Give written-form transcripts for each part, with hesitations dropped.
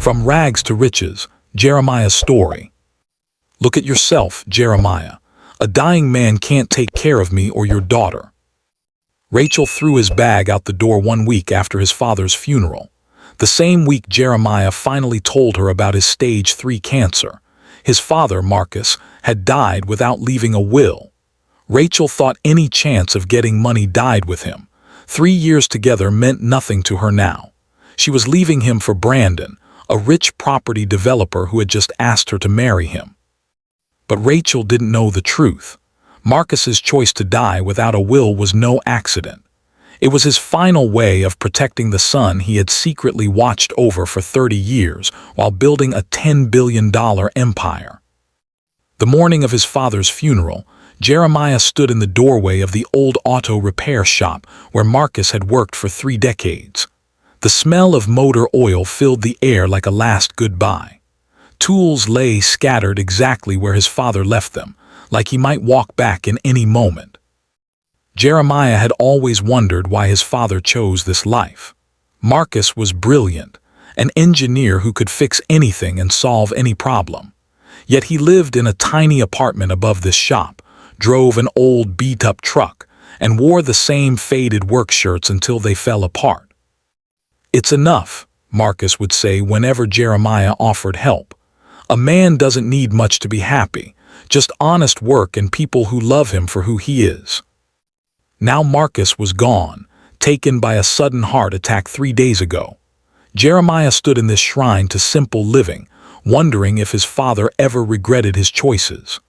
From rags to riches, Jeremiah's story. Look at yourself, Jeremiah. A dying man can't take care of me or your daughter. Rachel threw his bag out the door 1 week after his father's funeral. The same week Jeremiah finally told her about his stage 3 cancer. His father, Marcus, had died without leaving a will. Rachel thought any chance of getting money died with him. 3 years together meant nothing to her now. She was leaving him for Brandon, a rich property developer who had just asked her to marry him. But Rachel didn't know the truth. Marcus's choice to die without a will was no accident. It was his final way of protecting the son he had secretly watched over for 30 years while building a $10 billion empire. The morning of his father's funeral, Jeremiah stood in the doorway of the old auto repair shop where Marcus had worked for 3 decades. The smell of motor oil filled the air like a last goodbye. Tools lay scattered exactly where his father left them, like he might walk back in any moment. Jeremiah had always wondered why his father chose this life. Marcus was brilliant, an engineer who could fix anything and solve any problem. Yet he lived in a tiny apartment above this shop, drove an old beat-up truck, and wore the same faded work shirts until they fell apart. "It's enough," Marcus would say whenever Jeremiah offered help. "A man doesn't need much to be happy, just honest work and people who love him for who he is." Now Marcus was gone, taken by a sudden heart attack 3 days ago. Jeremiah stood in this shrine to simple living, wondering if his father ever regretted his choices.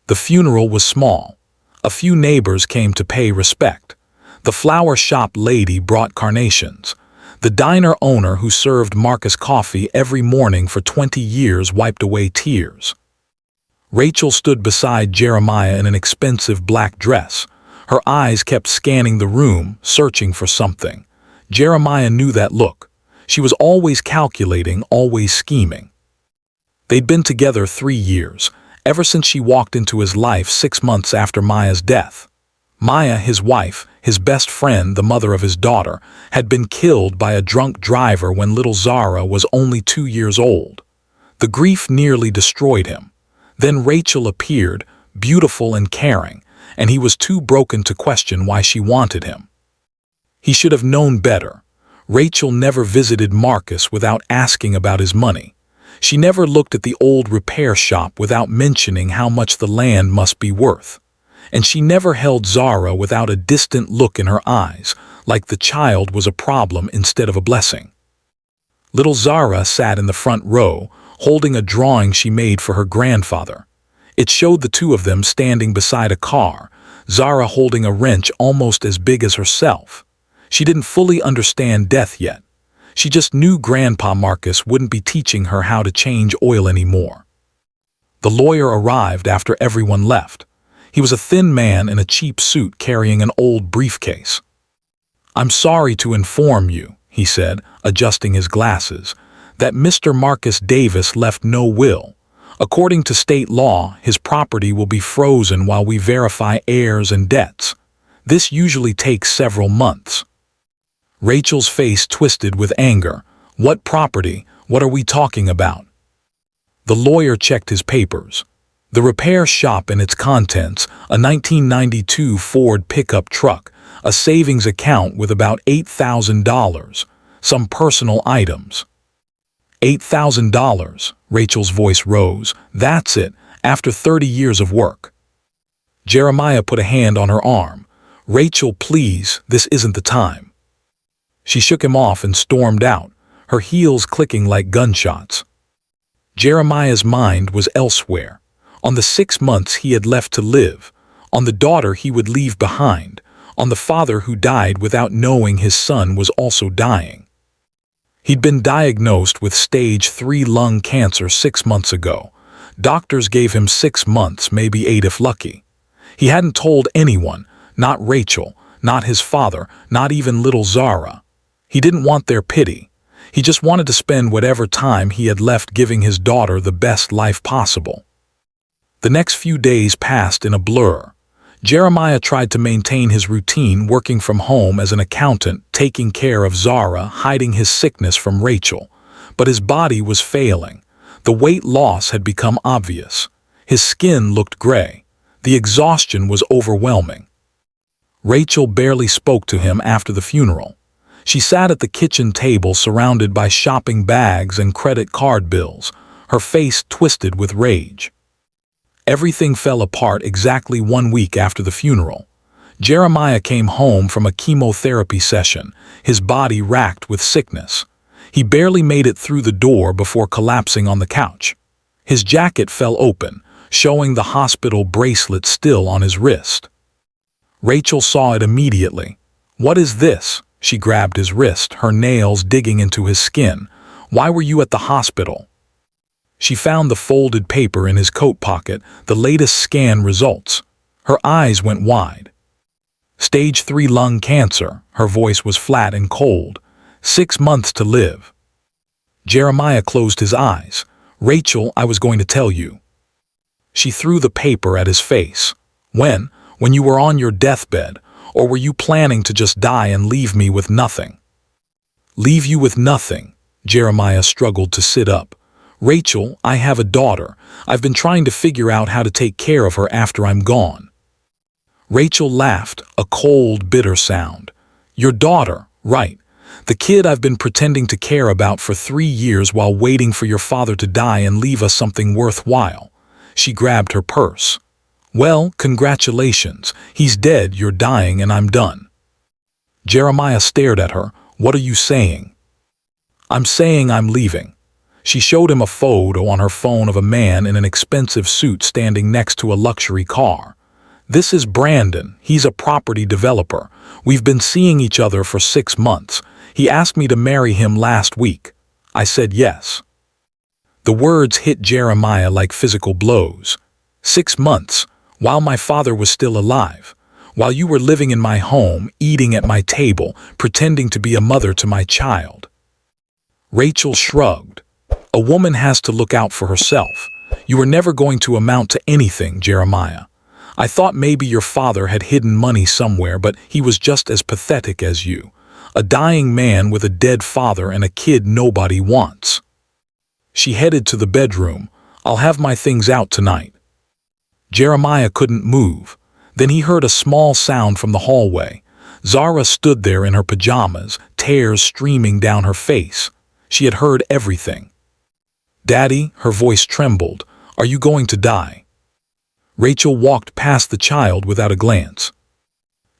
The funeral was small. A few neighbors came to pay respect. The flower shop lady brought carnations. The diner owner who served Marcus coffee every morning for 20 years wiped away tears. Rachel stood beside Jeremiah in an expensive black dress. Her eyes kept scanning the room, searching for something. Jeremiah knew that look. She was always calculating, always scheming. They'd been together 3 years, ever since she walked into his life 6 months after Maya's death. Maya, his wife, his best friend, the mother of his daughter, had been killed by a drunk driver when little Zara was only 2 years old. The grief nearly destroyed him. Then Rachel appeared, beautiful and caring, and he was too broken to question why she wanted him. He should have known better. Rachel never visited Marcus without asking about his money. She never looked at the old repair shop without mentioning how much the land must be worth. And she never held Zara without a distant look in her eyes, like the child was a problem instead of a blessing. Little Zara sat in the front row, holding a drawing she made for her grandfather. It showed the two of them standing beside a car, Zara holding a wrench almost as big as herself. She didn't fully understand death yet. She just knew Grandpa Marcus wouldn't be teaching her how to change oil anymore. The lawyer arrived after everyone left. He was a thin man in a cheap suit carrying an old briefcase. "I'm sorry to inform you," he said, adjusting his glasses, "that Mr. Marcus Davis left no will. According to state law, his property will be frozen while we verify heirs and debts. This usually takes several months." Rachel's face twisted with anger. "What property? What are we talking about?" The lawyer checked his papers. The repair shop and its contents, a 1992 Ford pickup truck, a savings account with about $8,000, some personal items. $8,000, Rachel's voice rose. "That's it, after 30 years of work." Jeremiah put a hand on her arm. "Rachel, please, this isn't the time." She shook him off and stormed out, her heels clicking like gunshots. Jeremiah's mind was elsewhere. On the 6 months he had left to live, on the daughter he would leave behind, on the father who died without knowing his son was also dying. He'd been diagnosed with stage 3 lung cancer 6 months ago. Doctors gave him 6 months, maybe 8 if lucky. He hadn't told anyone, not Rachel, not his father, not even little Zara. He didn't want their pity. He just wanted to spend whatever time he had left giving his daughter the best life possible. The next few days passed in a blur. Jeremiah tried to maintain his routine, working from home as an accountant, taking care of Zara, hiding his sickness from Rachel. but his body was failing. The weight loss had become obvious. His skin looked gray. The exhaustion was overwhelming. Rachel barely spoke to him after the funeral. She sat at the kitchen table surrounded by shopping bags and credit card bills, her face twisted with rage. Everything fell apart exactly 1 week after the funeral. Jeremiah came home from a chemotherapy session, his body racked with sickness. He barely made it through the door before collapsing on the couch. His jacket fell open, showing the hospital bracelet still on his wrist. Rachel saw it immediately. "What is this?" She grabbed his wrist, her nails digging into his skin. "Why were you at the hospital?" She found the folded paper in his coat pocket, the latest scan results. Her eyes went wide. Stage 3 lung cancer, her voice was flat and cold. 6 months to live. Jeremiah closed his eyes. "Rachel, I was going to tell you." She threw the paper at his face. When you were on your deathbed, or were you planning to just die and leave me with nothing?" "Leave you with nothing?" Jeremiah struggled to sit up. "Rachel, I have a daughter. I've been trying to figure out how to take care of her after I'm gone." Rachel laughed, a cold, bitter sound. "Your daughter, right. The kid I've been pretending to care about for 3 years while waiting for your father to die and leave us something worthwhile." She grabbed her purse. "Well, congratulations. He's dead, you're dying, and I'm done." Jeremiah stared at her. "What are you saying?" "I'm saying I'm leaving." She showed him a photo on her phone of a man in an expensive suit standing next to a luxury car. "This is Brandon. He's a property developer. We've been seeing each other for 6 months. He asked me to marry him last week. I said yes." The words hit Jeremiah like physical blows. 6 months, while my father was still alive, while you were living in my home, eating at my table, pretending to be a mother to my child. Rachel shrugged. "A woman has to look out for herself. You were never going to amount to anything, Jeremiah. I thought maybe your father had hidden money somewhere, but he was just as pathetic as you. A dying man with a dead father and a kid nobody wants." She headed to the bedroom. "I'll have my things out tonight." Jeremiah couldn't move. Then he heard a small sound from the hallway. Zara stood there in her pajamas, tears streaming down her face. She had heard everything. "Daddy," her voice trembled, "are you going to die?" Rachel walked past the child without a glance.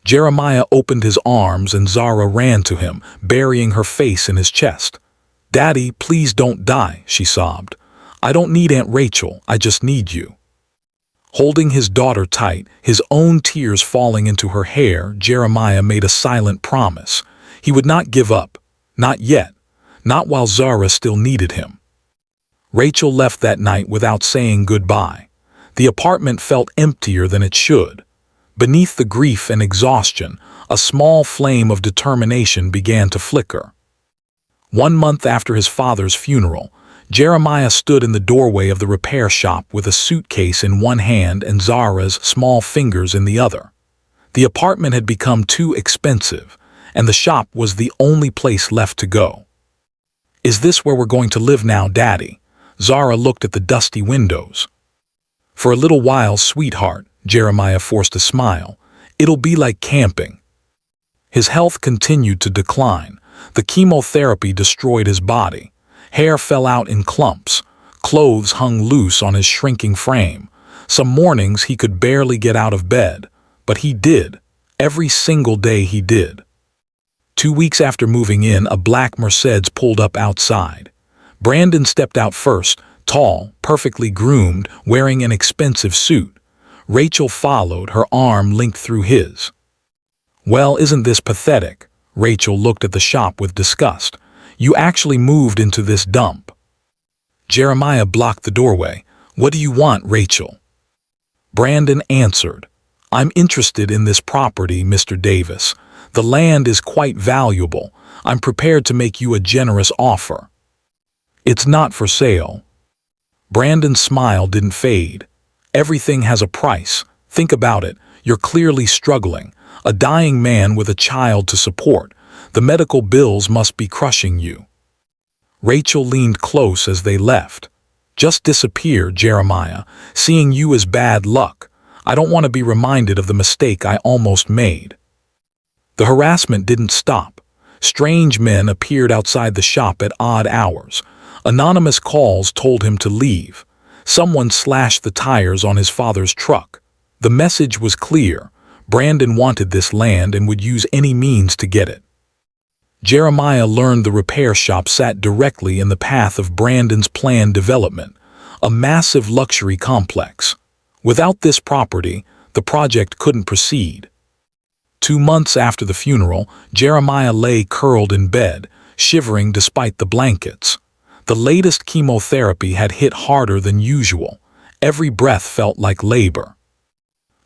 Jeremiah opened his arms and Zara ran to him, burying her face in his chest. "Daddy, please don't die," she sobbed. "I don't need Aunt Rachel, I just need you." Holding his daughter tight, his own tears falling into her hair, Jeremiah made a silent promise. He would not give up. Not yet. Not while Zara still needed him. Rachel left that night without saying goodbye. The apartment felt emptier than it should. Beneath the grief and exhaustion, a small flame of determination began to flicker. 1 month after his father's funeral, Jeremiah stood in the doorway of the repair shop with a suitcase in one hand and Zara's small fingers in the other. The apartment had become too expensive, and the shop was the only place left to go. "Is this where we're going to live now, Daddy?" Zara looked at the dusty windows. "For a little while, sweetheart," Jeremiah forced a smile. "It'll be like camping." His health continued to decline. The chemotherapy destroyed his body. Hair fell out in clumps. Clothes hung loose on his shrinking frame. Some mornings he could barely get out of bed. But he did. Every single day he did. 2 weeks after moving in, a black Mercedes pulled up outside. Brandon stepped out first, tall, perfectly groomed, wearing an expensive suit. Rachel followed, her arm linked through his. "Well, isn't this pathetic?" Rachel looked at the shop with disgust. "You actually moved into this dump." Jeremiah blocked the doorway. "What do you want, Rachel?" Brandon answered, "I'm interested in this property, Mr. Davis. The land is quite valuable. I'm prepared to make you a generous offer." "It's not for sale." Brandon's smile didn't fade. "Everything has a price. Think about it. You're clearly struggling. A dying man with a child to support. The medical bills must be crushing you." Rachel leaned close as they left. Just disappear, Jeremiah. Seeing you is bad luck. I don't want to be reminded of the mistake I almost made. The harassment didn't stop. Strange men appeared outside the shop at odd hours. Anonymous calls told him to leave. Someone slashed the tires on his father's truck. The message was clear. Brandon wanted this land and would use any means to get it. Jeremiah learned the repair shop sat directly in the path of Brandon's planned development, a massive luxury complex. Without this property, the project couldn't proceed. 2 months after the funeral, Jeremiah lay curled in bed, shivering despite the blankets. The latest chemotherapy had hit harder than usual. Every breath felt like labor.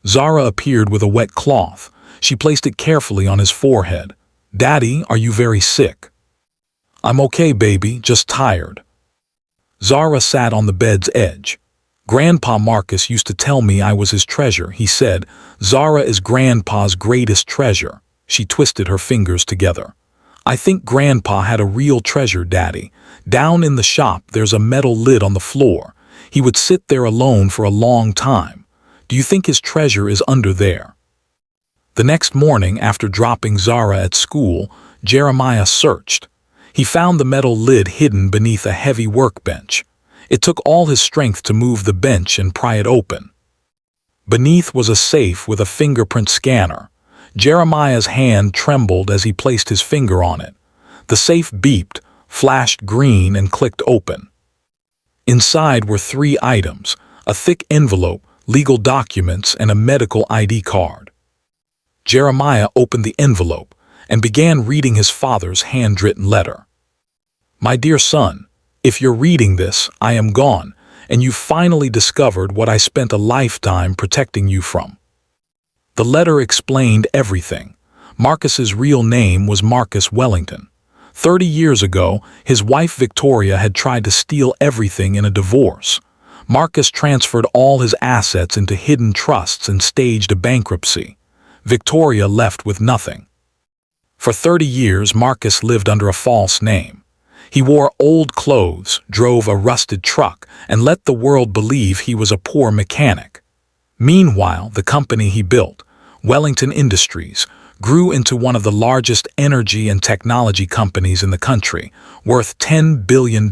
Zara appeared with a wet cloth. She placed it carefully on his forehead. "Daddy, are you very sick?" "I'm okay, baby, just tired." Zara sat on the bed's edge. "Grandpa Marcus used to tell me I was his treasure," he said. "Zara is Grandpa's greatest treasure." She twisted her fingers together. "I think Grandpa had a real treasure, Daddy. Down in the shop there's a metal lid on the floor. He would sit there alone for a long time. Do you think his treasure is under there?" The next morning, after dropping Zara at school, Jeremiah searched. He found the metal lid hidden beneath a heavy workbench. It took all his strength to move the bench and pry it open. Beneath was a safe with a fingerprint scanner. Jeremiah's hand trembled as he placed his finger on it. The safe beeped, flashed green, and clicked open. Inside were 3 items: a thick envelope, legal documents, and a medical ID card. Jeremiah opened the envelope and began reading his father's handwritten letter. "My dear son, if you're reading this, I am gone, and you've finally discovered what I spent a lifetime protecting you from." The letter explained everything. Marcus's real name was Marcus Wellington. 30 years ago, his wife Victoria had tried to steal everything in a divorce. Marcus transferred all his assets into hidden trusts and staged a bankruptcy. Victoria left with nothing. For 30 years, Marcus lived under a false name. He wore old clothes, drove a rusted truck, and let the world believe he was a poor mechanic. Meanwhile, the company he built, Wellington Industries, grew into one of the largest energy and technology companies in the country, worth $10 billion.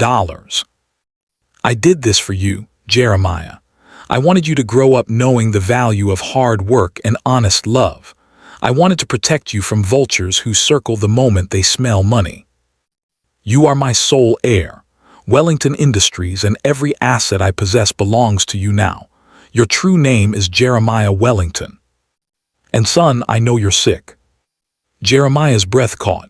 "I did this for you, Jeremiah. I wanted you to grow up knowing the value of hard work and honest love. I wanted to protect you from vultures who circle the moment they smell money. You are my sole heir. Wellington Industries and every asset I possess belongs to you now. Your true name is Jeremiah Wellington. And son, I know you're sick." Jeremiah's breath caught.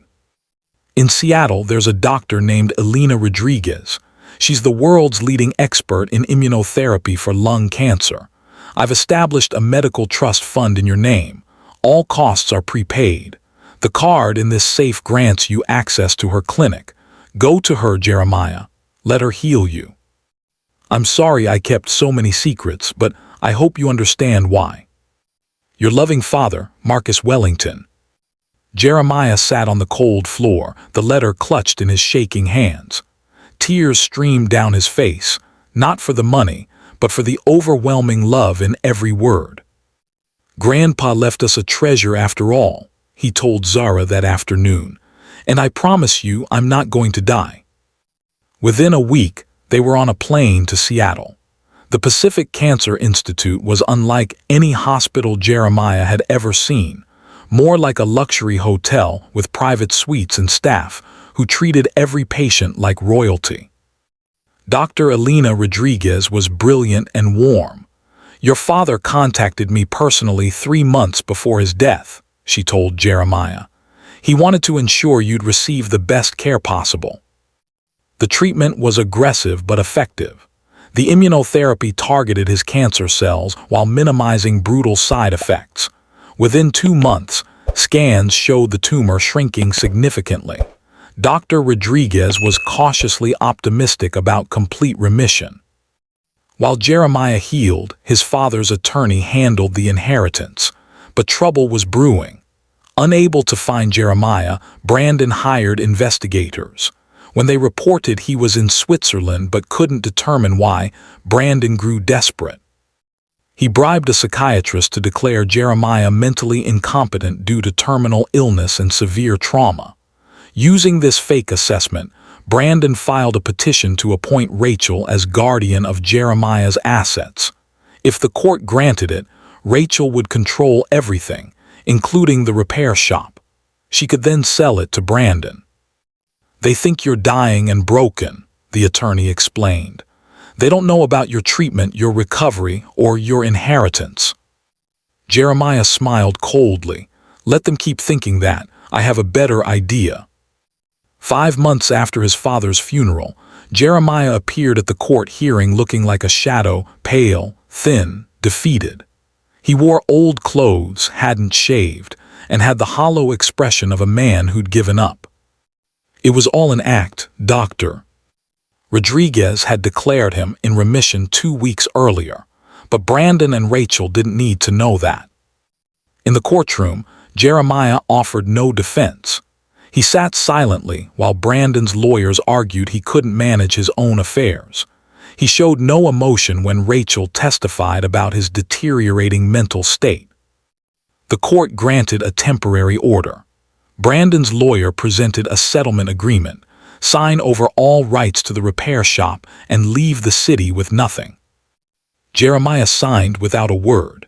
"In Seattle, there's a doctor named Elena Rodriguez. She's the world's leading expert in immunotherapy for lung cancer. I've established a medical trust fund in your name. All costs are prepaid. The card in this safe grants you access to her clinic. Go to her, Jeremiah. Let her heal you. I'm sorry I kept so many secrets, but I hope you understand why. Your loving father, Marcus Wellington." Jeremiah sat on the cold floor, the letter clutched in his shaking hands. Tears streamed down his face, not for the money, but for the overwhelming love in every word. "Grandpa left us a treasure after all," he told Zara that afternoon, "and I promise you I'm not going to die." Within a week, they were on a plane to Seattle. The Pacific Cancer Institute was unlike any hospital Jeremiah had ever seen, more like a luxury hotel with private suites and staff who treated every patient like royalty. Dr. Elena Rodriguez was brilliant and warm. "Your father contacted me personally 3 months before his death," she told Jeremiah. "He wanted to ensure you'd receive the best care possible." The treatment was aggressive but effective. The immunotherapy targeted his cancer cells while minimizing brutal side effects. Within 2 months, scans showed the tumor shrinking significantly. Dr. Rodriguez was cautiously optimistic about complete remission. While Jeremiah healed, his father's attorney handled the inheritance, but trouble was brewing. Unable to find Jeremiah, Brandon hired investigators. When they reported he was in Switzerland but couldn't determine why, Brandon grew desperate. He bribed a psychiatrist to declare Jeremiah mentally incompetent due to terminal illness and severe trauma. Using this fake assessment, Brandon filed a petition to appoint Rachel as guardian of Jeremiah's assets. If the court granted it, Rachel would control everything, including the repair shop. She could then sell it to Brandon. "They think you're dying and broken," the attorney explained. "They don't know about your treatment, your recovery, or your inheritance." Jeremiah smiled coldly. "Let them keep thinking that. I have a better idea." 5 months after his father's funeral, Jeremiah appeared at the court hearing looking like a shadow, pale, thin, defeated. He wore old clothes, hadn't shaved, and had the hollow expression of a man who'd given up. "It was all an act, Dr. Rodriguez had declared him in remission 2 weeks earlier, but Brandon and Rachel didn't need to know that. In the courtroom, Jeremiah offered no defense. He sat silently while Brandon's lawyers argued he couldn't manage his own affairs. He showed no emotion when Rachel testified about his deteriorating mental state. The court granted a temporary order. Brandon's lawyer presented a settlement agreement, sign over all rights to the repair shop and leave the city with nothing. Jeremiah signed without a word.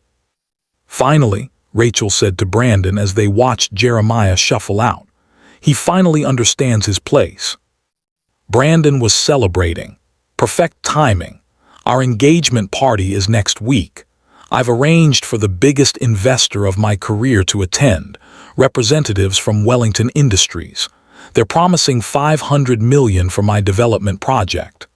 "Finally," Rachel said to Brandon as they watched Jeremiah shuffle out, "he finally understands his place." Brandon was celebrating. "Perfect timing. Our engagement party is next week. I've arranged for the biggest investor of my career to attend, representatives from Wellington Industries. They're promising $500 million for my development project."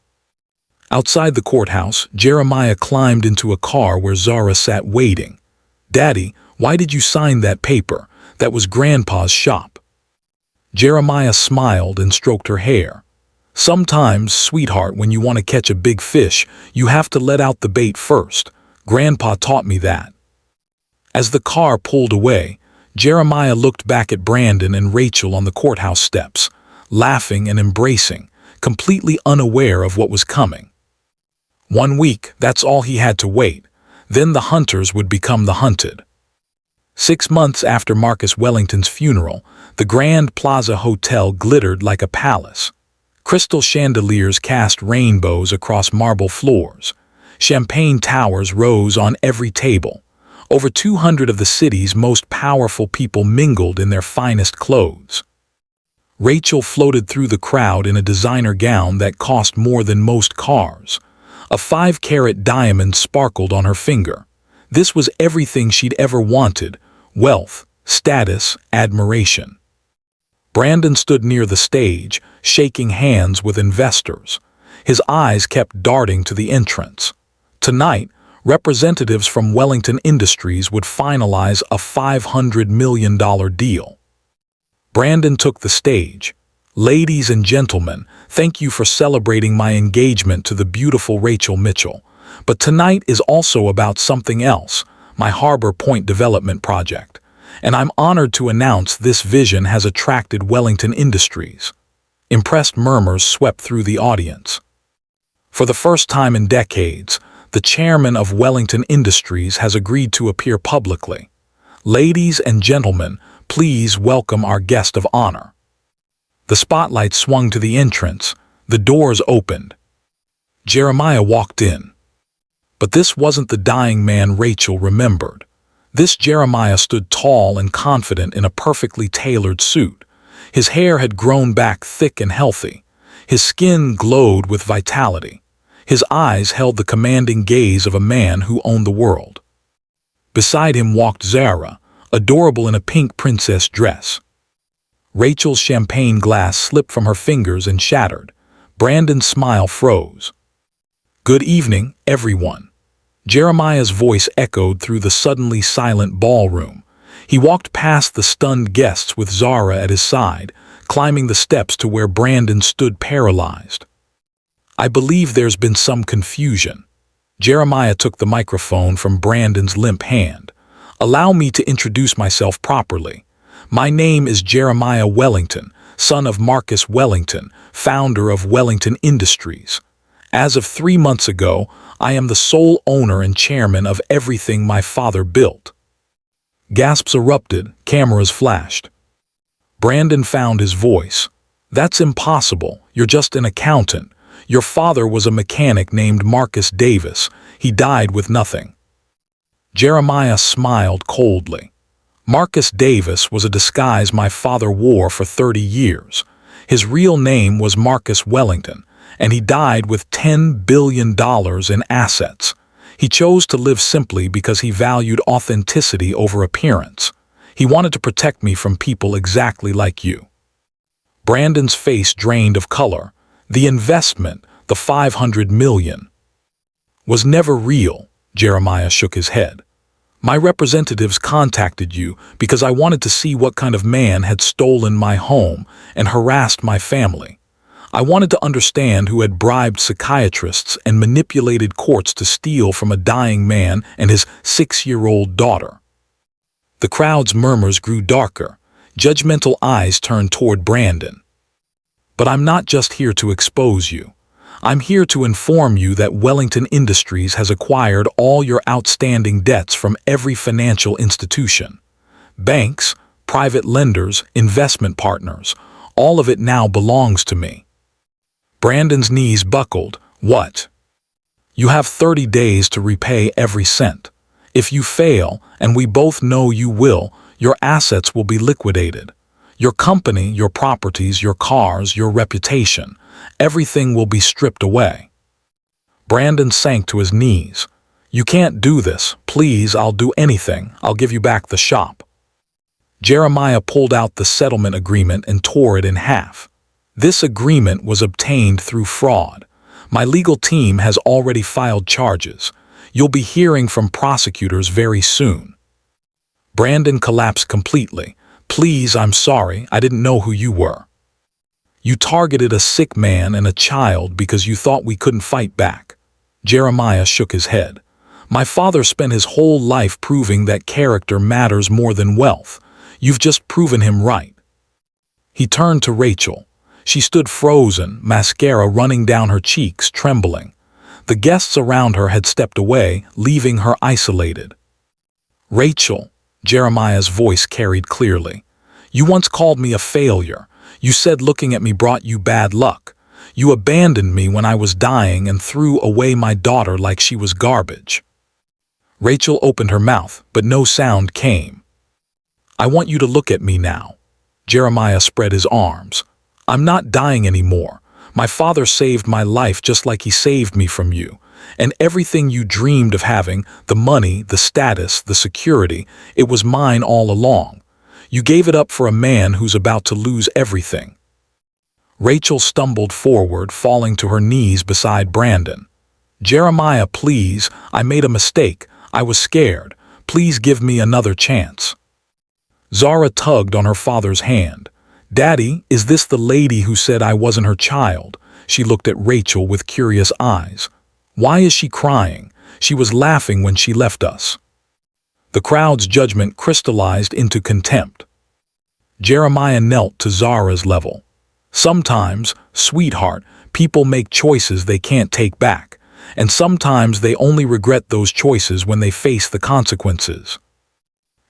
Outside the courthouse, Jeremiah climbed into a car where Zara sat waiting. "Daddy, why did you sign that paper? That was Grandpa's shop." Jeremiah smiled and stroked her hair. "Sometimes, sweetheart, when you want to catch a big fish, you have to let out the bait first. Grandpa taught me that." As the car pulled away, Jeremiah looked back at Brandon and Rachel on the courthouse steps, laughing and embracing, completely unaware of what was coming. 1 week, that's all he had to wait. Then the hunters would become the hunted. 6 months after Marcus Wellington's funeral, the Grand Plaza Hotel glittered like a palace. Crystal chandeliers cast rainbows across marble floors. Champagne towers rose on every table. Over 200 of the city's most powerful people mingled in their finest clothes. Rachel floated through the crowd in a designer gown that cost more than most cars. A 5-carat diamond sparkled on her finger. This was everything she'd ever wanted: wealth, status, admiration. Brandon stood near the stage, shaking hands with investors. His eyes kept darting to the entrance. Tonight, representatives from Wellington Industries would finalize a $500 million deal. Brandon took the stage. "Ladies and gentlemen, thank you for celebrating my engagement to the beautiful Rachel Mitchell. But tonight is also about something else, my Harbor Point development project. And I'm honored to announce this vision has attracted Wellington Industries." Impressed murmurs swept through the audience. For the first time in decades, the chairman of Wellington Industries has agreed to appear publicly. "Ladies and gentlemen, please welcome our guest of honor." The spotlight swung to the entrance. The doors opened. Jeremiah walked in. But this wasn't the dying man Rachel remembered. This Jeremiah stood tall and confident in a perfectly tailored suit. His hair had grown back thick and healthy. His skin glowed with vitality. His eyes held the commanding gaze of a man who owned the world. Beside him walked Zara, adorable in a pink princess dress. Rachel's champagne glass slipped from her fingers and shattered. Brandon's smile froze. "Good evening, everyone." Jeremiah's voice echoed through the suddenly silent ballroom. He walked past the stunned guests with Zara at his side, climbing the steps to where Brandon stood paralyzed. "I believe there's been some confusion." Jeremiah took the microphone from Brandon's limp hand. "Allow me to introduce myself properly. My name is Jeremiah Wellington, son of Marcus Wellington, founder of Wellington Industries. As of 3 months ago, I am the sole owner and chairman of everything my father built." Gasps erupted, cameras flashed. Brandon found his voice. "That's impossible. You're just an accountant. Your father was a mechanic named Marcus Davis. He died with nothing." Jeremiah smiled coldly. "Marcus Davis was a disguise my father wore for 30 years. His real name was Marcus Wellington, and he died with $10 billion in assets. He chose to live simply because he valued authenticity over appearance. He wanted to protect me from people exactly like you." Brandon's face drained of color. "The investment, the $500 million, was never real." Jeremiah shook his head. "My representatives contacted you because I wanted to see what kind of man had stolen my home and harassed my family. I wanted to understand who had bribed psychiatrists and manipulated courts to steal from a dying man and his 6-year-old daughter." The crowd's murmurs grew darker. Judgmental eyes turned toward Brandon. "But I'm not just here to expose you. I'm here to inform you that Wellington Industries has acquired all your outstanding debts from every financial institution. Banks, private lenders, investment partners, all of it now belongs to me." Brandon's knees buckled. "What? You have 30 days to repay every cent. If you fail, and we both know you will, your assets will be liquidated. Your company, your properties, your cars, your reputation, everything will be stripped away." Brandon sank to his knees. "You can't do this. Please, I'll do anything. I'll give you back the shop." Jeremiah pulled out the settlement agreement and tore it in half. "This agreement was obtained through fraud. My legal team has already filed charges. You'll be hearing from prosecutors very soon." Brandon collapsed completely. "Please, I'm sorry. I didn't know who you were. You targeted a sick man and a child because you thought we couldn't fight back." Jeremiah shook his head. "My father spent his whole life proving that character matters more than wealth. You've just proven him right." He turned to Rachel. She stood frozen, mascara running down her cheeks, trembling. The guests around her had stepped away, leaving her isolated. "Rachel," Jeremiah's voice carried clearly, "you once called me a failure. You said looking at me brought you bad luck. You abandoned me when I was dying and threw away my daughter like she was garbage." Rachel opened her mouth, but no sound came. "I want you to look at me now." Jeremiah spread his arms. "I'm not dying anymore. My father saved my life just like he saved me from you. And everything you dreamed of having, the money, the status, the security, it was mine all along. You gave it up for a man who's about to lose everything." Rachel stumbled forward, falling to her knees beside Brandon. "Jeremiah, please, I made a mistake. I was scared. Please give me another chance." Zara tugged on her father's hand. "Daddy, is this the lady who said I wasn't her child?" She looked at Rachel with curious eyes. "Why is she crying? She was laughing when she left us." The crowd's judgment crystallized into contempt. Jeremiah knelt to Zara's level. "Sometimes, sweetheart, people make choices they can't take back, and sometimes they only regret those choices when they face the consequences."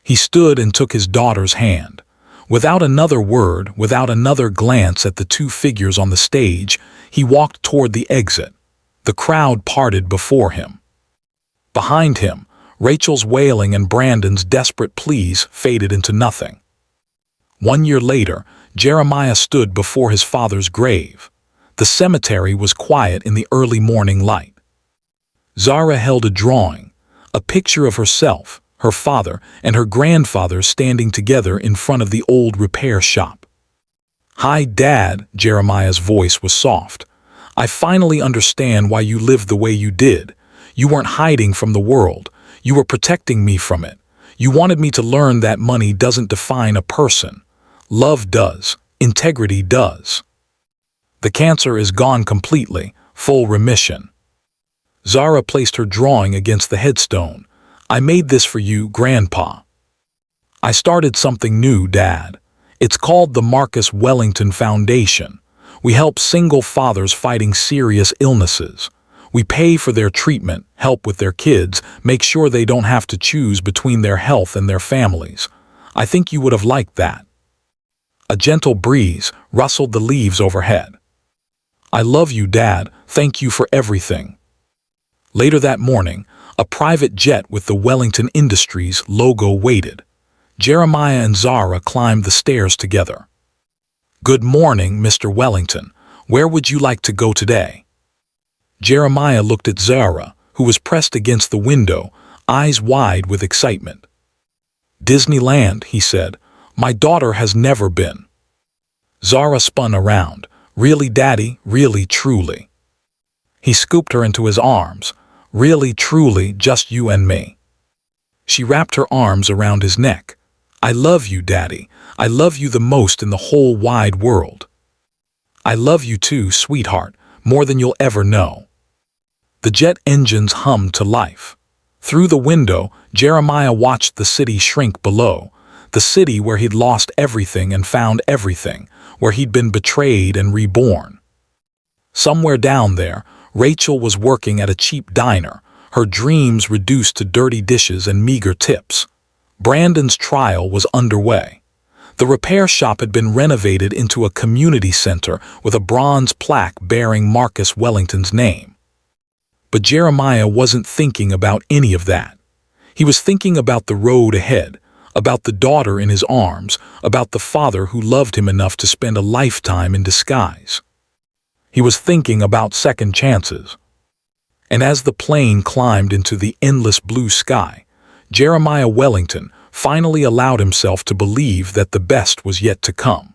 He stood and took his daughter's hand. Without another word, without another glance at the two figures on the stage, he walked toward the exit. The crowd parted before him. Behind him, Rachel's wailing and Brandon's desperate pleas faded into nothing. 1 year later, Jeremiah stood before his father's grave. The cemetery was quiet in the early morning light. Zara held a drawing, a picture of herself, her father, and her grandfather standing together in front of the old repair shop. "Hi, Dad," Jeremiah's voice was soft. "I finally understand why you lived the way you did. You weren't hiding from the world. You were protecting me from it. You wanted me to learn that money doesn't define a person. Love does. Integrity does. The cancer is gone completely, full remission." Zara placed her drawing against the headstone. "I made this for you, Grandpa. I started something new, Dad. It's called the Marcus Wellington Foundation. We help single fathers fighting serious illnesses. We pay for their treatment, help with their kids, make sure they don't have to choose between their health and their families. I think you would have liked that. A gentle breeze rustled the leaves overhead. I love you, Dad. Thank you for everything. Later that morning, a private jet with the Wellington Industries logo waited. Jeremiah and Zara climbed the stairs together. Good morning, Mr. Wellington. Where would you like to go today? Jeremiah looked at Zara, who was pressed against the window, eyes wide with excitement. Disneyland, he said. My daughter has never been. Zara spun around. Really, Daddy? Really, truly? He scooped her into his arms. Really, truly, just you and me. She wrapped her arms around his neck. I love you, Daddy. I love you the most in the whole wide world. I love you too, sweetheart, more than you'll ever know. The jet engines hummed to life. Through the window, Jeremiah watched the city shrink below, the city where he'd lost everything and found everything, where he'd been betrayed and reborn. Somewhere down there, Rachel was working at a cheap diner, her dreams reduced to dirty dishes and meager tips. Brandon's trial was underway. The repair shop had been renovated into a community center with a bronze plaque bearing Marcus Wellington's name. But Jeremiah wasn't thinking about any of that. He was thinking about the road ahead, about the daughter in his arms, about the father who loved him enough to spend a lifetime in disguise. He was thinking about second chances. And as the plane climbed into the endless blue sky, Jeremiah Wellington finally allowed himself to believe that the best was yet to come.